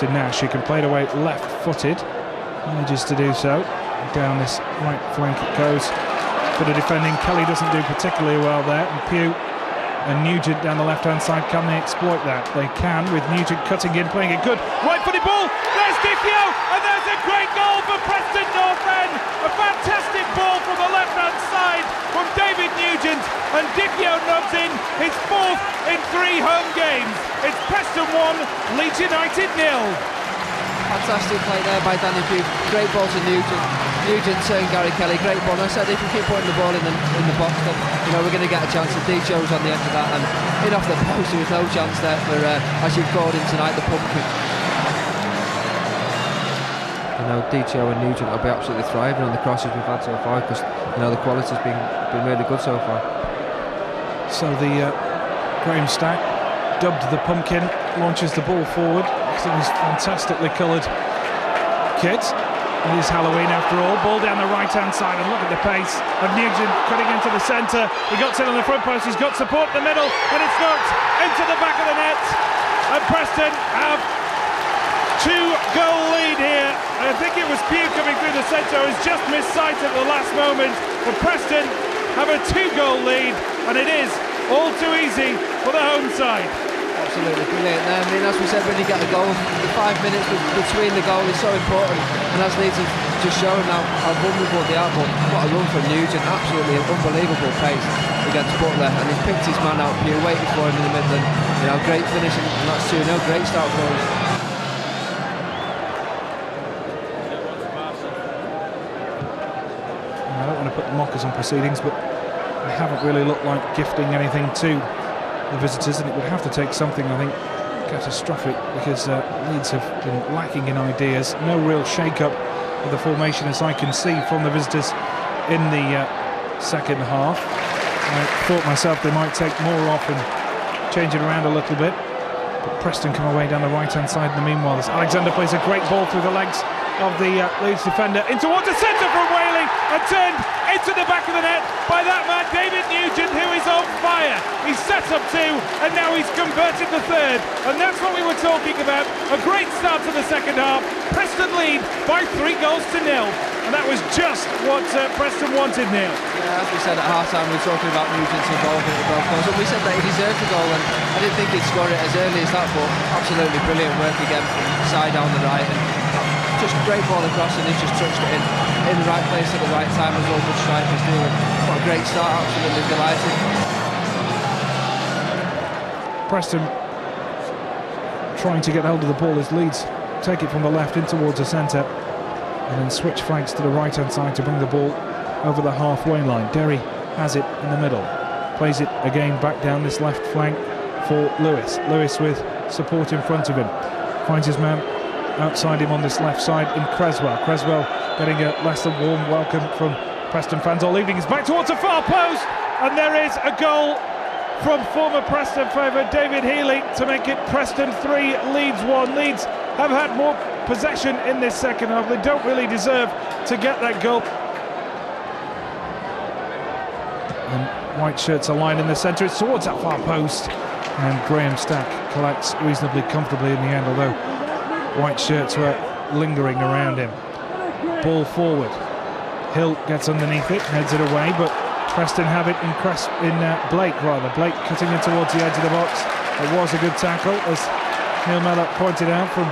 to Nash, who can play it away left-footed. Manages to do so. Down this right flank it goes. Bit of defending. Kelly doesn't do particularly well there. And Pugh and Nugent down the left-hand side. Can they exploit that? They can, with Nugent cutting in, playing a good right-footed ball. There's Dichio, and there's a great goal for Preston North End. A fantastic ball from the left-hand side from David Nugent, and Dichio nods in his 4th in 3 home games. It's Preston 1, Leeds United 0. Fantastic play there by Danny Pugh. Great ball to Nugent. Nugent turned Gary Kelly. Great ball. I said if we keep putting the ball in the box, then we're going to get a chance. And Dichio's on the end of that, and in off the post, there was no chance there for, as you've called him tonight, the pumpkin. Dichio and Nugent will be absolutely thriving on the crosses we've had so far, because the quality's been really good so far. So the Graham Stack, dubbed the pumpkin, launches the ball forward. It's his fantastically coloured kit. It is Halloween after all. Ball down the right-hand side, and look at the pace of Nugent cutting into the centre. He got in on the front post, he's got support in the middle, and it's knocked into the back of the net. And Preston have 2-goal lead here. I think it was Pugh coming through the centre, who's just missed sight at the last moment. But Preston have a 2-goal lead, and it is all too easy for the home side. Absolutely brilliant there. I mean, as we said, when you get a goal, the 5 minutes between the goal is so important, and as Leeds have just shown now how vulnerable they are. But what a run from Nugent, absolutely unbelievable pace against Butler, and he's picked his man out. Pugh waiting for him in the Midland. Great finish, and that's 2-0. Great start for us. I don't want to put the mockers on proceedings, but they haven't really looked like gifting anything to the visitors, and it would have to take something, I think, catastrophic, because Leeds have been lacking in ideas. No real shake-up of the formation, as I can see from the visitors in the second half. I thought myself they might take more off and change it around a little bit, but Preston come away down the right-hand side in the meanwhile. As Alexander plays a great ball through the legs of the Leeds defender in towards the centre from Whaley, and turned into the back of the net by that man David Nugent, who is on fire. He's set up 2, and now he's converted the 3rd, and that's what we were talking about. A great start to the second half. Preston lead by 3-0, and that was just what Preston wanted, Neal. Yeah, as we said at half-time, we were talking about Nugent's involvement in both goals, and we said that he deserved the goal, and I didn't think he'd score it as early as that, but absolutely brilliant work again from side down the right, and just a great ball across, and he just touched it in the right place at the right time, as all good strikers do. And what a great start, absolutely delighted. Preston trying to get hold of the ball as Leeds take it from the left in towards the centre, and then switch flanks to the right-hand side to bring the ball over the halfway line. Derry has it in the middle, plays it again back down this left flank for Lewis. Lewis with support in front of him, finds his man outside him on this left side in Cresswell. Cresswell getting a less than warm welcome from Preston fans all evening. He's back towards the far post, and there is a goal from former Preston favourite David Healy to make it Preston 3, Leeds 1. Leeds have had more possession in this second half. They don't really deserve to get that goal. And white shirts are lined in the centre. It's towards that far post, and Graham Stack collects reasonably comfortably in the end, although white shirts were lingering around him. Ball forward. Hill gets underneath it, heads it away, but Preston have it in Blake rather. Blake cutting in towards the edge of the box. It was a good tackle, as Neal Mellor pointed out, from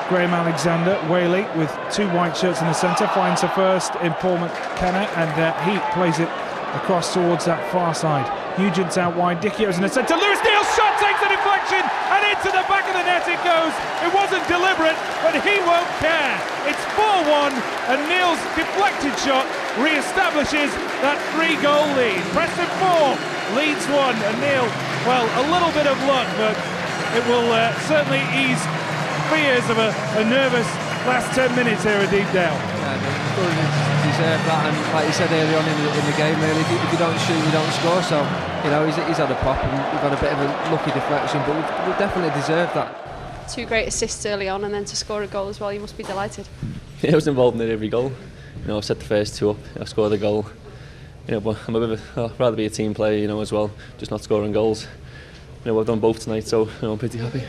Graham Alexander. Whaley with 2 white shirts in the centre finds the first in Paul McKenna, and he plays it across towards that far side. Nugent's out wide, Dichio's in the centre. Lewis Neal's shot takes a deflection, and into the back of the net it goes. It wasn't deliberate, but he won't care. It's 4-1, and Neal's deflected shot re-establishes that 3-goal lead. Preston 4, Leeds 1, and Neal, well, a little bit of luck, but it will certainly ease fears of a nervous last 10 minutes here at Deep Down. Yeah, deserve that, and like you said earlier on in the game, really, if you don't shoot, you don't score. So he's had a pop, and we've had a bit of a lucky deflection, but we definitely deserve that. 2 great assists early on, and then to score a goal as well, you must be delighted. Yeah, I was involved in every goal. I've set the first 2 up, I scored a goal. But I'd rather be a team player, as well, just not scoring goals. I've done both tonight, so I'm pretty happy.